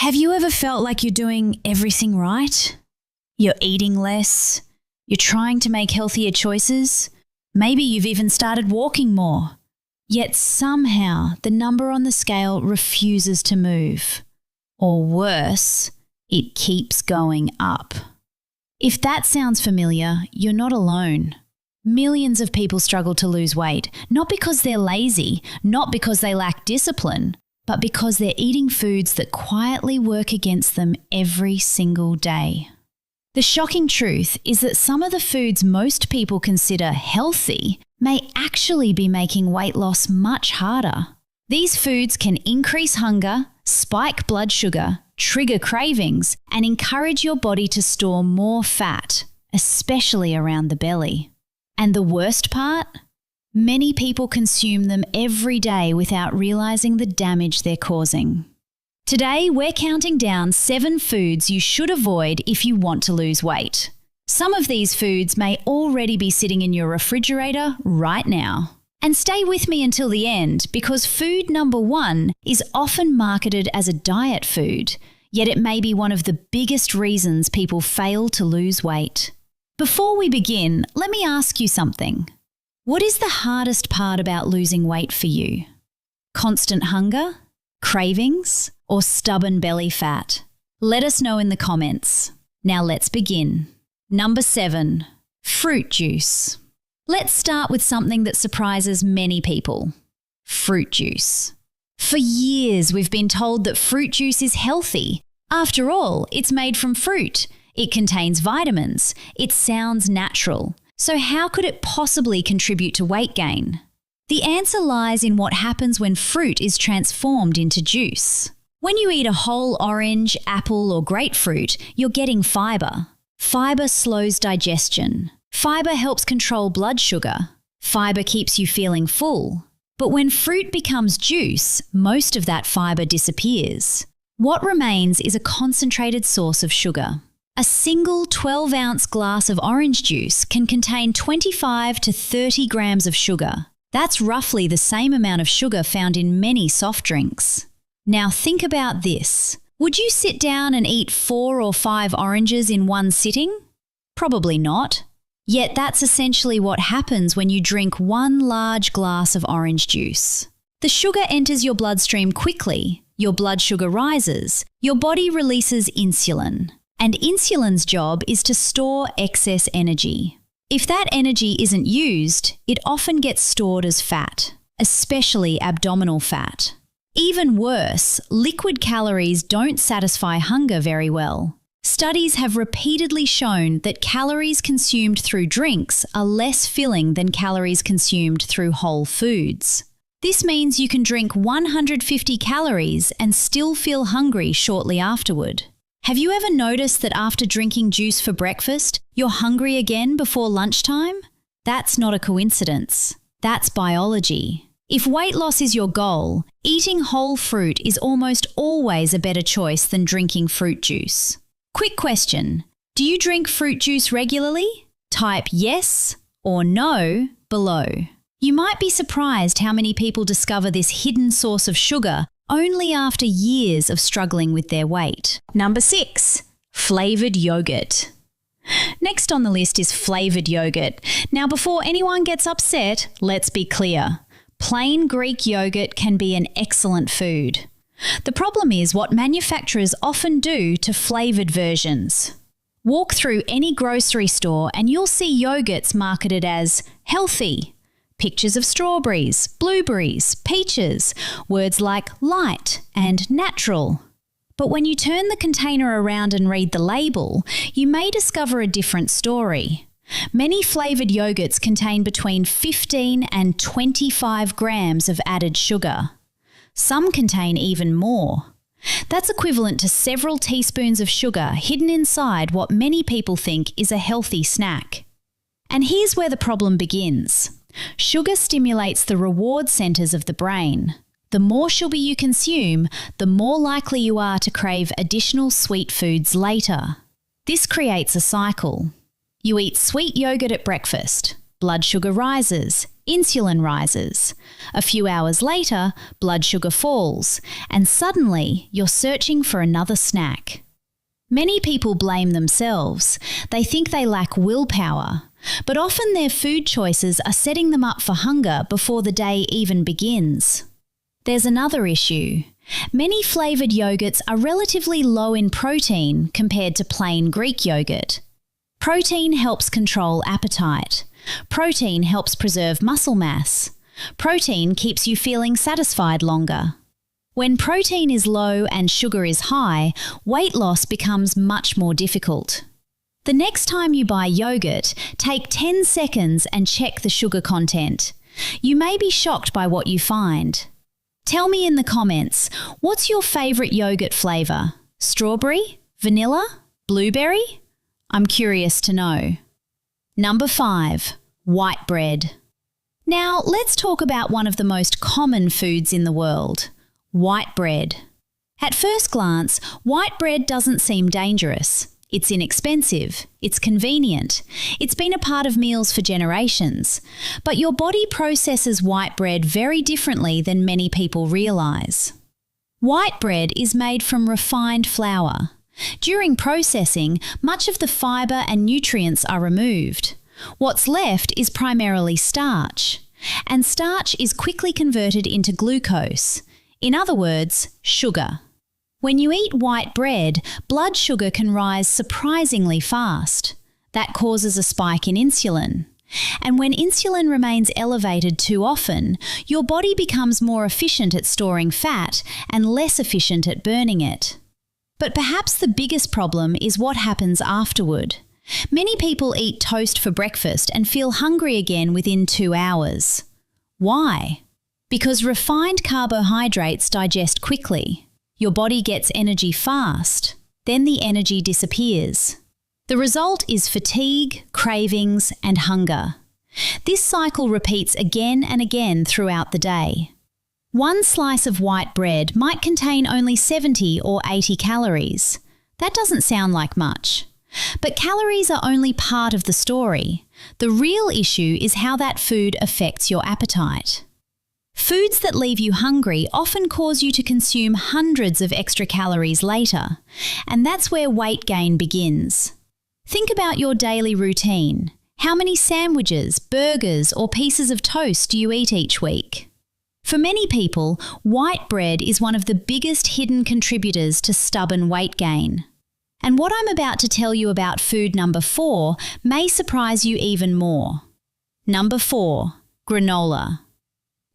Have you ever felt like you're doing everything right? You're eating less, you're trying to make healthier choices, maybe you've even started walking more, yet somehow the number on the scale refuses to move. Or worse, it keeps going up. If that sounds familiar, you're not alone. Millions of people struggle to lose weight, not because they're lazy, not because they lack discipline, but because they're eating foods that quietly work against them every single day. The shocking truth is that some of the foods most people consider healthy may actually be making weight loss much harder. These foods can increase hunger, spike blood sugar, trigger cravings, and encourage your body to store more fat, especially around the belly. And the worst part? Many people consume them every day without realizing the damage they're causing. Today, we're counting down 7 foods you should avoid if you want to lose weight. Some of these foods may already be sitting in your refrigerator right now. And stay with me until the end, because food number 1 is often marketed as a diet food, yet it may be one of the biggest reasons people fail to lose weight. Before we begin, let me ask you something. What is the hardest part about losing weight for you? Constant hunger, cravings, or stubborn belly fat? Let us know in the comments. Now let's begin. Number 7, fruit juice. Let's start with something that surprises many people. Fruit juice. For years, we've been told that fruit juice is healthy. After all, it's made from fruit. It contains vitamins. It sounds natural. So how could it possibly contribute to weight gain? The answer lies in what happens when fruit is transformed into juice. When you eat a whole orange, apple, or grapefruit, you're getting fiber. Fiber slows digestion. Fiber helps control blood sugar. Fiber keeps you feeling full. But when fruit becomes juice, most of that fiber disappears. What remains is a concentrated source of sugar. A single 12-ounce glass of orange juice can contain 25 to 30 grams of sugar. That's roughly the same amount of sugar found in many soft drinks. Now think about this. Would you sit down and eat 4 or 5 oranges in one sitting? Probably not. Yet that's essentially what happens when you drink one large glass of orange juice. The sugar enters your bloodstream quickly, your blood sugar rises, your body releases insulin. And insulin's job is to store excess energy. If that energy isn't used, it often gets stored as fat, especially abdominal fat. Even worse, liquid calories don't satisfy hunger very well. Studies have repeatedly shown that calories consumed through drinks are less filling than calories consumed through whole foods. This means you can drink 150 calories and still feel hungry shortly afterward. Have you ever noticed that after drinking juice for breakfast, you're hungry again before lunchtime? That's not a coincidence. That's biology. If weight loss is your goal, eating whole fruit is almost always a better choice than drinking fruit juice. Quick question. Do you drink fruit juice regularly? Type yes or no below. You might be surprised how many people discover this hidden source of sugar only after years of struggling with their weight. Number 6, flavoured yogurt. Next on the list is flavoured yogurt. Now, before anyone gets upset, let's be clear. Plain Greek yogurt can be an excellent food. The problem is what manufacturers often do to flavoured versions. Walk through any grocery store and you'll see yogurts marketed as healthy. Pictures of strawberries, blueberries, peaches, words like light and natural. But when you turn the container around and read the label, you may discover a different story. Many flavoured yogurts contain between 15 and 25 grams of added sugar. Some contain even more. That's equivalent to several teaspoons of sugar hidden inside what many people think is a healthy snack. And here's where the problem begins. Sugar stimulates the reward centres of the brain. The more sugar you consume, the more likely you are to crave additional sweet foods later. This creates a cycle. You eat sweet yogurt at breakfast. Blood sugar rises. insulin rises. A few hours later, blood sugar falls, and suddenly you're searching for another snack. Many people blame themselves. They think they lack willpower, but often their food choices are setting them up for hunger before the day even begins. There's another issue. Many flavoured yogurts are relatively low in protein compared to plain Greek yogurt. Protein helps control appetite. Protein helps preserve muscle mass. Protein keeps you feeling satisfied longer. When protein is low and sugar is high, weight loss becomes much more difficult. The next time you buy yogurt, take 10 seconds and check the sugar content. You may be shocked by what you find. Tell me in the comments, what's your favourite yogurt flavour? Strawberry? Vanilla? Blueberry? I'm curious to know. Number 5. White bread. Now let's talk about one of the most common foods in the world. White bread. At first glance, white bread doesn't seem dangerous. It's inexpensive. It's convenient. It's been a part of meals for generations. But your body processes white bread very differently than many people realise. White bread is made from refined flour. During processing, much of the fibre and nutrients are removed. What's left is primarily starch. And starch is quickly converted into glucose. In other words, sugar. When you eat white bread, blood sugar can rise surprisingly fast. That causes a spike in insulin. And when insulin remains elevated too often, your body becomes more efficient at storing fat and less efficient at burning it. But perhaps the biggest problem is what happens afterward. Many people eat toast for breakfast and feel hungry again within 2 hours. Why? Because refined carbohydrates digest quickly. Your body gets energy fast, then the energy disappears. The result is fatigue, cravings, and hunger. This cycle repeats again and again throughout the day. One slice of white bread might contain only 70 or 80 calories. That doesn't sound like much. But calories are only part of the story. The real issue is how that food affects your appetite. Foods that leave you hungry often cause you to consume hundreds of extra calories later, and that's where weight gain begins. Think about your daily routine. How many sandwiches, burgers, or pieces of toast do you eat each week? For many people, white bread is one of the biggest hidden contributors to stubborn weight gain. And what I'm about to tell you about food number 4 may surprise you even more. Number 4, granola.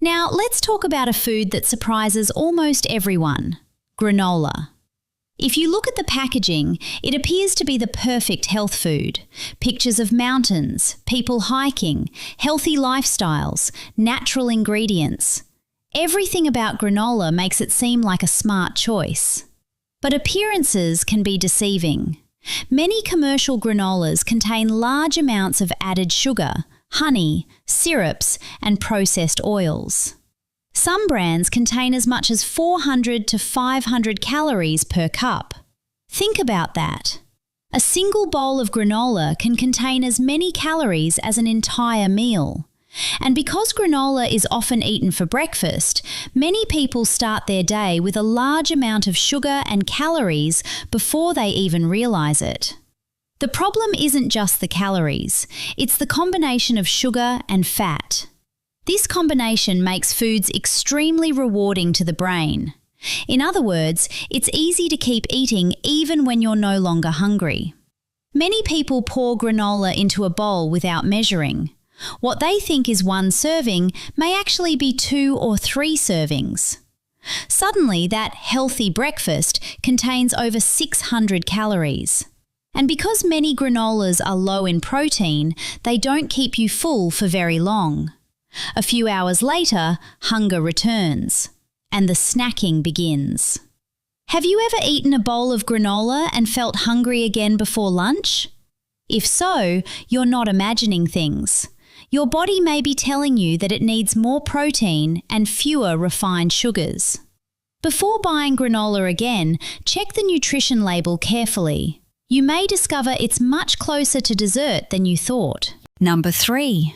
Now, let's talk about a food that surprises almost everyone, granola. If you look at the packaging, it appears to be the perfect health food. Pictures of mountains, people hiking, healthy lifestyles, natural ingredients. Everything about granola makes it seem like a smart choice. But appearances can be deceiving. Many commercial granolas contain large amounts of added sugar, honey, syrups, and processed oils. Some brands contain as much as 400 to 500 calories per cup. Think about that. A single bowl of granola can contain as many calories as an entire meal. And because granola is often eaten for breakfast, many people start their day with a large amount of sugar and calories before they even realise it. The problem isn't just the calories, it's the combination of sugar and fat. This combination makes foods extremely rewarding to the brain. In other words, it's easy to keep eating even when you're no longer hungry. Many people pour granola into a bowl without measuring. What they think is 1 serving may actually be 2 or 3 servings. Suddenly, that healthy breakfast contains over 600 calories. And because many granolas are low in protein, they don't keep you full for very long. A few hours later, hunger returns, and the snacking begins. Have you ever eaten a bowl of granola and felt hungry again before lunch? If so, you're not imagining things. Your body may be telling you that it needs more protein and fewer refined sugars. Before buying granola again, check the nutrition label carefully. You may discover it's much closer to dessert than you thought. Number 3,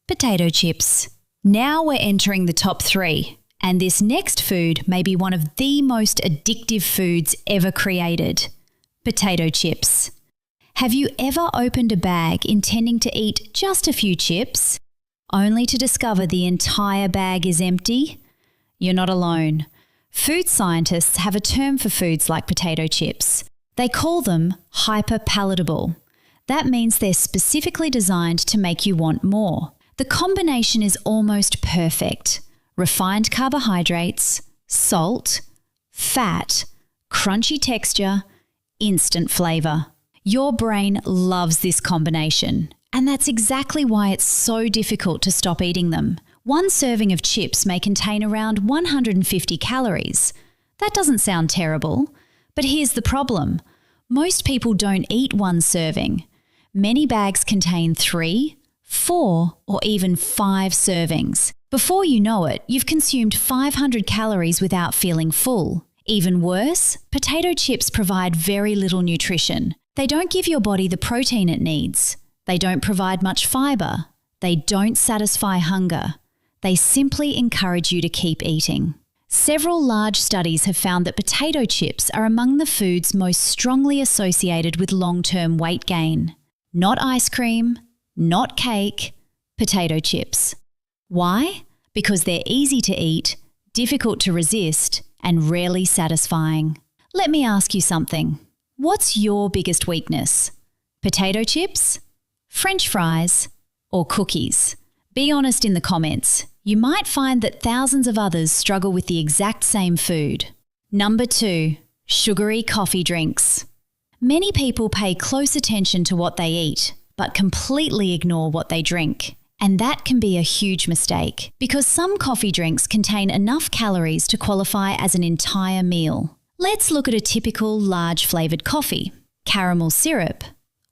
potato chips. Now we're entering the top 3, and this next food may be one of the most addictive foods ever created: potato chips. Have you ever opened a bag intending to eat just a few chips, only to discover the entire bag is empty? You're not alone. Food scientists have a term for foods like potato chips. They call them hyperpalatable. That means they're specifically designed to make you want more. The combination is almost perfect: refined carbohydrates, salt, fat, crunchy texture, instant flavour. Your brain loves this combination, and that's exactly why it's so difficult to stop eating them. One serving of chips may contain around 150 calories. That doesn't sound terrible, but here's the problem. Most people don't eat one serving. Many bags contain 3, 4, or even 5 servings. Before you know it, you've consumed 500 calories without feeling full. Even worse, potato chips provide very little nutrition. They don't give your body the protein it needs. They don't provide much fibre. They don't satisfy hunger. They simply encourage you to keep eating. Several large studies have found that potato chips are among the foods most strongly associated with long-term weight gain. Not ice cream, not cake, potato chips. Why? Because they're easy to eat, difficult to resist, and rarely satisfying. Let me ask you something. What's your biggest weakness? Potato chips, French fries, or cookies? Be honest in the comments. You might find that thousands of others struggle with the exact same food. Number 2, sugary coffee drinks. Many people pay close attention to what they eat, but completely ignore what they drink. And that can be a huge mistake, because some coffee drinks contain enough calories to qualify as an entire meal. Let's look at a typical large flavoured coffee: caramel syrup,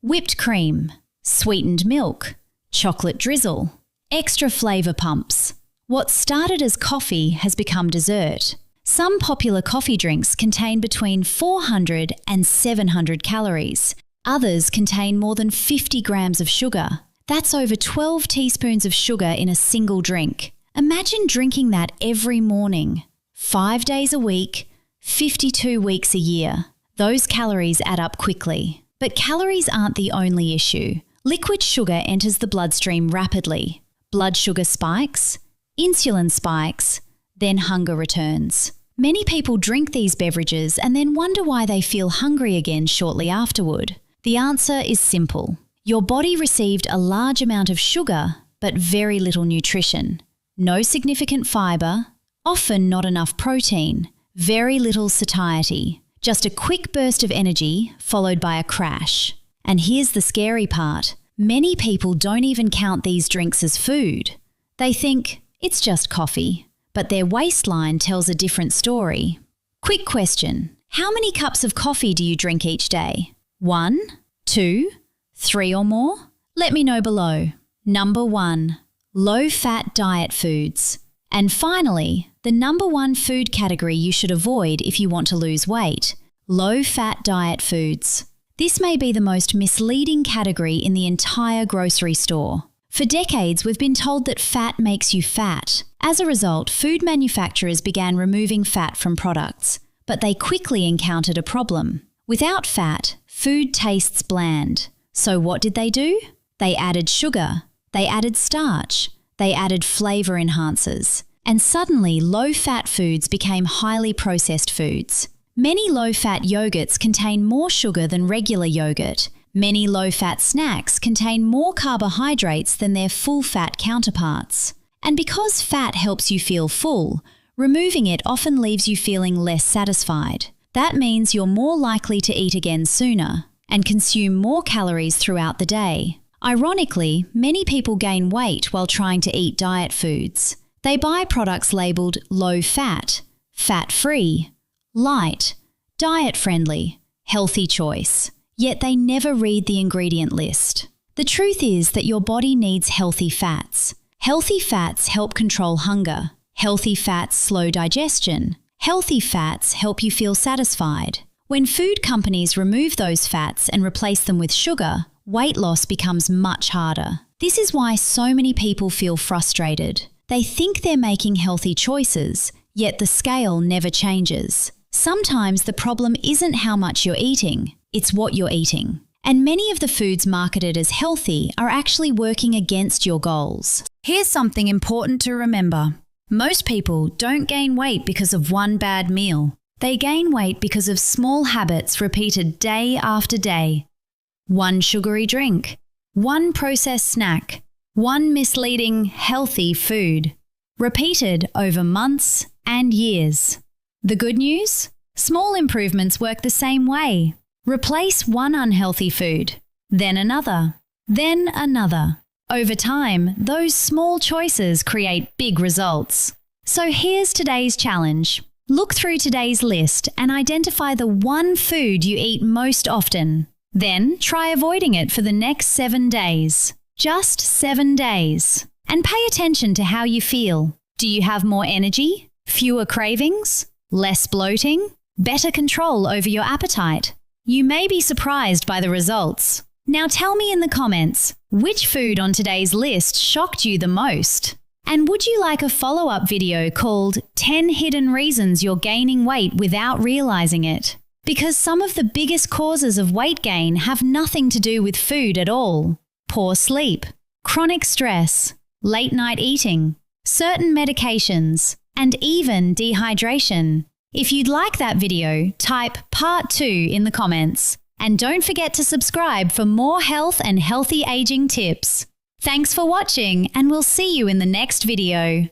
whipped cream, sweetened milk, chocolate drizzle, extra flavour pumps. What started as coffee has become dessert. Some popular coffee drinks contain between 400 and 700 calories. Others contain more than 50 grams of sugar. That's over 12 teaspoons of sugar in a single drink. Imagine drinking that every morning, 5 days a week, 52 weeks a year. Those calories add up quickly. But calories aren't the only issue. Liquid sugar enters the bloodstream rapidly. Blood sugar spikes, insulin spikes, then hunger returns. Many people drink these beverages and then wonder why they feel hungry again shortly afterward. The answer is simple. Your body received a large amount of sugar, but very little nutrition. No significant fibre, often not enough protein, very little satiety. Just a quick burst of energy followed by a crash. And here's the scary part. Many people don't even count these drinks as food. They think it's just coffee, but their waistline tells a different story. Quick question. How many cups of coffee do you drink each day? 1, 2, 3 or more? Let me know below. Number 1, low-fat diet foods. And finally, the number 1 food category you should avoid if you want to lose weight: low-fat diet foods. This may be the most misleading category in the entire grocery store. For decades, we've been told that fat makes you fat. As a result, food manufacturers began removing fat from products, but they quickly encountered a problem. Without fat, food tastes bland. So what did they do? They added sugar, they added starch, they added flavour enhancers, and suddenly low-fat foods became highly processed foods. Many low-fat yogurts contain more sugar than regular yogurt. Many low-fat snacks contain more carbohydrates than their full-fat counterparts. And because fat helps you feel full, removing it often leaves you feeling less satisfied. That means you're more likely to eat again sooner and consume more calories throughout the day. Ironically, many people gain weight while trying to eat diet foods. They buy products labelled low-fat, fat-free, light, diet-friendly, healthy choice. Yet they never read the ingredient list. The truth is that your body needs healthy fats. Healthy fats help control hunger. Healthy fats slow digestion. Healthy fats help you feel satisfied. When food companies remove those fats and replace them with sugar, weight loss becomes much harder. This is why so many people feel frustrated. They think they're making healthy choices, yet the scale never changes. Sometimes the problem isn't how much you're eating, it's what you're eating. And many of the foods marketed as healthy are actually working against your goals. Here's something important to remember. Most people don't gain weight because of one bad meal. They gain weight because of small habits repeated day after day. One sugary drink, one processed snack, one misleading healthy food, repeated over months and years. The good news? Small improvements work the same way. Replace one unhealthy food, then another, then another. Over time, those small choices create big results. So here's today's challenge. Look through today's list and identify the one food you eat most often. Then try avoiding it for the next 7 days. Just 7 days. And pay attention to how you feel. Do you have more energy? Fewer cravings? Less bloating? Better control over your appetite? You may be surprised by the results. Now tell me in the comments, which food on today's list shocked you the most? And would you like a follow-up video called 10 Hidden Reasons You're Gaining Weight Without Realizing It? Because some of the biggest causes of weight gain have nothing to do with food at all. Poor sleep, chronic stress, late night eating, certain medications, and even dehydration. If you'd like that video, type Part 2 in the comments. And don't forget to subscribe for more health and healthy aging tips. Thanks for watching, and we'll see you in the next video.